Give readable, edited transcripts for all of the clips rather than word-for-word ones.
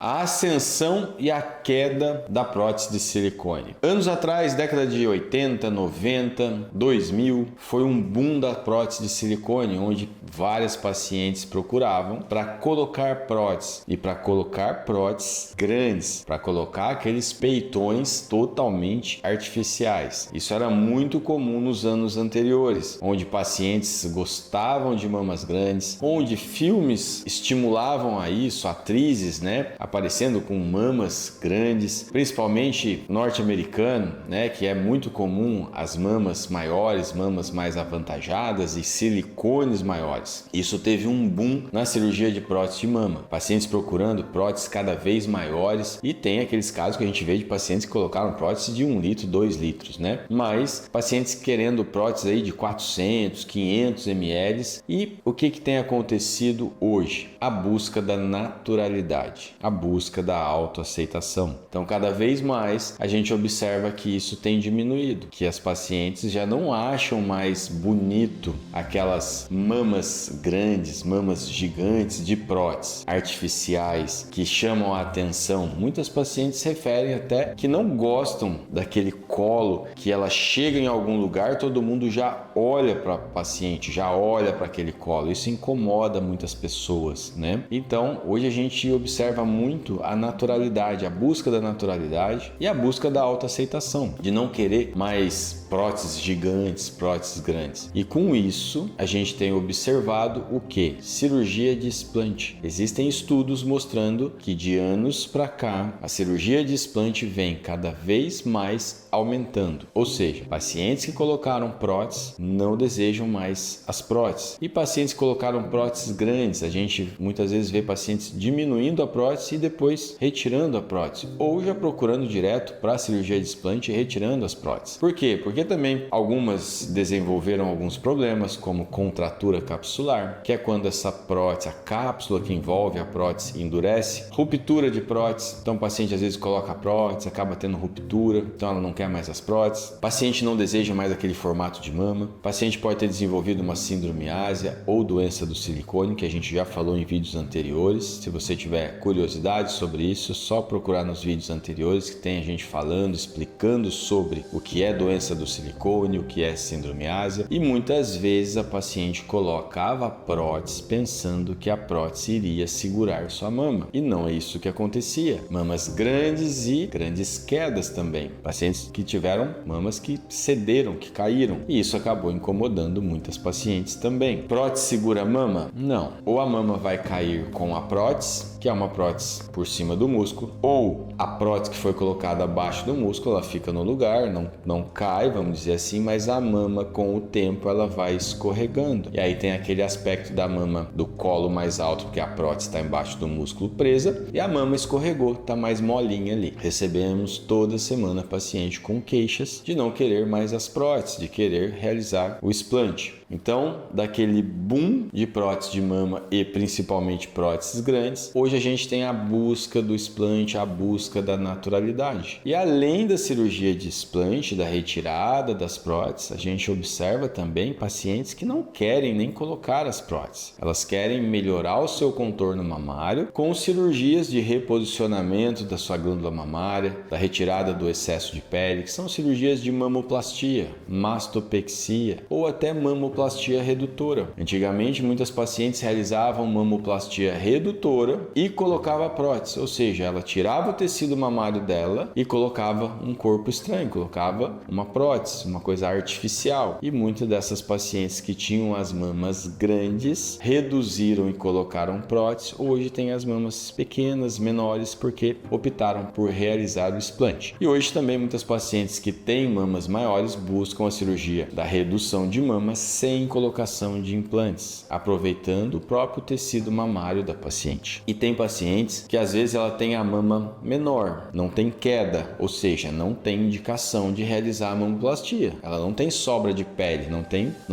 A ascensão e a queda da prótese de silicone. Anos atrás, década de 80, 90, 2000, foi um boom da prótese de silicone, onde várias pacientes procuravam para colocar prótese e para colocar próteses grandes, para colocar aqueles peitões totalmente artificiais. Isso era muito comum nos anos anteriores, onde pacientes gostavam de mamas grandes, onde filmes estimulavam a isso, atrizes, aparecendo com mamas grandes, principalmente norte-americano, que é muito comum as mamas maiores, mamas mais avantajadas e silicones maiores. Isso teve um boom na cirurgia de prótese de mama, pacientes procurando próteses cada vez maiores, e tem aqueles casos que a gente vê de pacientes que colocaram prótese de 1 litro, 2 litros, mas pacientes querendo próteses aí de 400, 500 ml. E o que tem acontecido hoje? A busca da naturalidade, a busca da autoaceitação. Então, cada vez mais a gente observa que isso tem diminuído, que as pacientes já não acham mais bonito aquelas mamas grandes, mamas gigantes de prótese artificiais que chamam a atenção. Muitas pacientes referem até que não gostam daquele colo que ela chega em algum lugar, todo mundo já olha para a paciente, já olha para aquele colo. Isso incomoda muitas pessoas, Então, hoje a gente observa muito a naturalidade, a busca da naturalidade e a busca da autoaceitação, de não querer mais próteses gigantes, próteses grandes. E com isso, a gente tem observado o que? Cirurgia de explante. Existem estudos mostrando que de anos para cá, a cirurgia de explante vem cada vez mais aumentando. Ou seja, pacientes que colocaram próteses não desejam mais as próteses. E pacientes que colocaram próteses grandes, a gente muitas vezes vê pacientes diminuindo a prótese e depois retirando a prótese, ou já procurando direto para a cirurgia de explante e retirando as próteses. Por quê? Porque também algumas desenvolveram alguns problemas, como contratura capsular, que é quando essa prótese, a cápsula que envolve a prótese endurece, ruptura de prótese. Então o paciente às vezes coloca a prótese, acaba tendo ruptura, então ela não quer mais as próteses. O paciente não deseja mais aquele formato de mama. O paciente pode ter desenvolvido uma síndrome ásia ou doença do silicone, que a gente já falou em vídeos anteriores. Se você tiver curiosidade sobre isso, é só procurar nos vídeos anteriores que tem a gente falando, explicando sobre o que é doença do silicone, o que é síndrome ásia. E muitas vezes a paciente colocava a prótese pensando que a prótese iria segurar sua mama. E não é isso que acontecia. Mamas grandes e grandes quedas também. Pacientes que tiveram mamas que cederam, que caíram. E isso acabou incomodando muitas pacientes também. Prótese segura a mama? Não. Ou a mama vai cair com a prótese, que é uma prótese por cima do músculo, ou a prótese que foi colocada abaixo do músculo, ela fica no lugar, não cai, vamos dizer assim, mas a mama com o tempo ela vai escorregando. E aí tem aquele aspecto da mama do colo mais alto, porque a prótese está embaixo do músculo presa, e a mama escorregou, está mais molinha ali. Recebemos toda semana paciente com queixas de não querer mais as próteses, de querer realizar o explante. Então, daquele boom de prótese de mama e principalmente próteses grandes, hoje a gente tem a busca do explante, a busca da naturalidade. E além da cirurgia de explante, da retirada das próteses, a gente observa também pacientes que não querem nem colocar as próteses. Elas querem melhorar o seu contorno mamário com cirurgias de reposicionamento da sua glândula mamária, da retirada do excesso de pele, que são cirurgias de mamoplastia, mastopexia ou até mamoplastia redutora. Antigamente, muitas pacientes realizavam mamoplastia redutora e colocava prótese, ou seja, ela tirava o tecido mamário dela e colocava um corpo estranho, colocava uma prótese, uma coisa artificial. E muitas dessas pacientes que tinham as mamas grandes reduziram e colocaram prótese, hoje têm as mamas pequenas, menores, porque optaram por realizar o explante. E hoje também muitas pacientes que têm mamas maiores buscam a cirurgia da redução de mamas sem colocação de implantes, aproveitando o próprio tecido mamário da paciente. E tem pacientes que às vezes ela tem a mama menor, não tem queda, ou seja, não tem indicação de realizar a mamoplastia. Ela não tem sobra de pele, não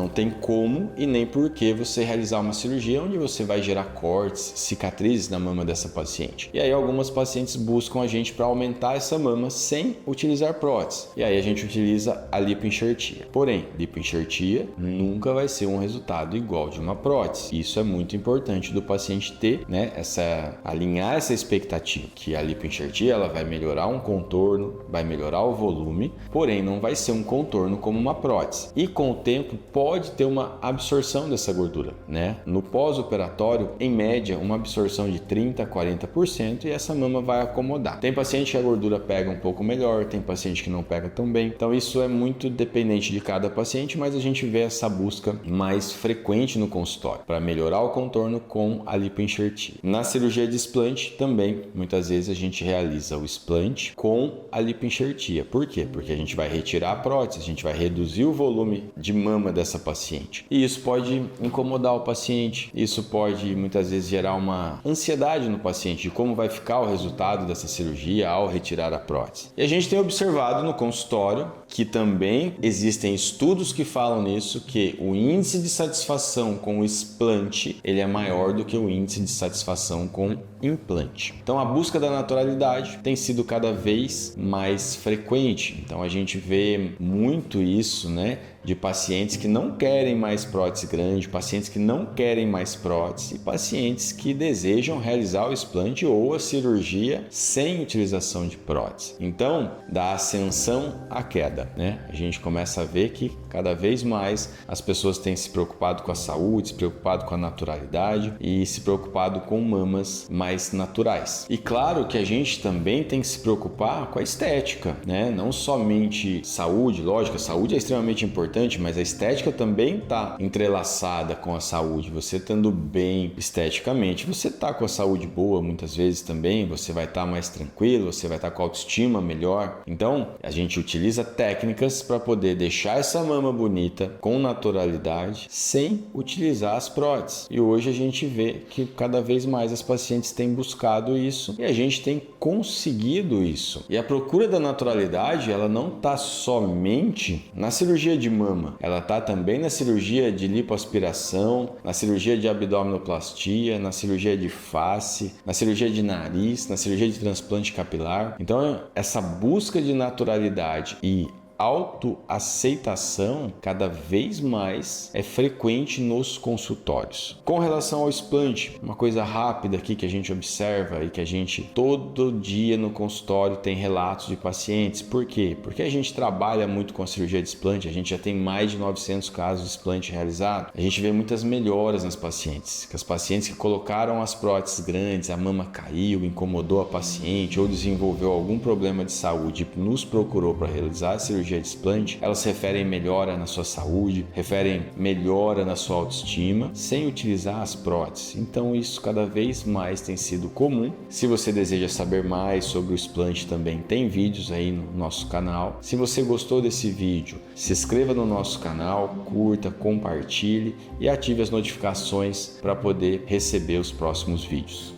tem como e nem por que você realizar uma cirurgia onde você vai gerar cortes, cicatrizes na mama dessa paciente. E aí algumas pacientes buscam a gente para aumentar essa mama sem utilizar prótese. E aí a gente utiliza a lipoenxertia. Porém, lipoenxertia nunca nunca vai ser um resultado igual de uma prótese. Isso é muito importante do paciente ter, né, alinhar essa expectativa, que a lipoenxertia ela vai melhorar um contorno, vai melhorar o volume, porém não vai ser um contorno como uma prótese. E com o tempo pode ter uma absorção dessa gordura, né? No pós-operatório, em média, uma absorção de 30 a 40% e essa mama vai acomodar. Tem paciente que a gordura pega um pouco melhor, tem paciente que não pega tão bem. Então isso é muito dependente de cada paciente, mas a gente vê essa busca mais frequente no consultório para melhorar o contorno com a lipoenxertia. Na cirurgia de explante também, muitas vezes a gente realiza o explante com a lipoenxertia. Por quê? Porque a gente vai retirar a prótese, a gente vai reduzir o volume de mama dessa paciente. E isso pode incomodar o paciente, isso pode muitas vezes gerar uma ansiedade no paciente de como vai ficar o resultado dessa cirurgia ao retirar a prótese. E a gente tem observado no consultório que também existem estudos que falam nisso, que o índice de satisfação com o explante ele é maior do que o índice de satisfação com implante. Então a busca da naturalidade tem sido cada vez mais frequente. Então a gente vê muito isso, né, de pacientes que não querem mais prótese grande, pacientes que não querem mais prótese e pacientes que desejam realizar o explante ou a cirurgia sem utilização de prótese. Então, da ascensão à queda, né? A gente começa a ver que cada vez mais as pessoas têm se preocupado com a saúde, se preocupado com a naturalidade e se preocupado com mamas mais naturais. E claro que a gente também tem que se preocupar com a estética, né? Não somente saúde, lógico, a saúde é extremamente importante, mas a estética também está entrelaçada com a saúde. Você estando bem esteticamente, você está com a saúde boa muitas vezes também, você vai estar mais tranquilo, você vai estar com a autoestima melhor. Então, a gente utiliza técnicas para poder deixar essa mama bonita com naturalidade sem utilizar as próteses. E hoje a gente vê que cada vez mais as pacientes têm buscado isso e a gente tem conseguido isso. E a procura da naturalidade, ela não está somente na cirurgia de mama, ela está também na cirurgia de lipoaspiração, na cirurgia de abdominoplastia, na cirurgia de face, na cirurgia de nariz, na cirurgia de transplante capilar. Então, essa busca de naturalidade e autoaceitação cada vez mais é frequente nos consultórios. Com relação ao explante, uma coisa rápida aqui que a gente observa e que a gente todo dia no consultório tem relatos de pacientes. Por quê? Porque a gente trabalha muito com a cirurgia de explante, a gente já tem mais de 900 casos de explante realizado. A gente vê muitas melhoras nas pacientes, que as pacientes que colocaram as próteses grandes, a mama caiu, incomodou a paciente ou desenvolveu algum problema de saúde e nos procurou para realizar a cirurgia de explante, elas referem melhora na sua saúde, referem melhora na sua autoestima, sem utilizar as próteses. Então isso cada vez mais tem sido comum. Se você deseja saber mais sobre o explante também tem vídeos aí no nosso canal. Se você gostou desse vídeo, se inscreva no nosso canal, curta, compartilhe e ative as notificações para poder receber os próximos vídeos.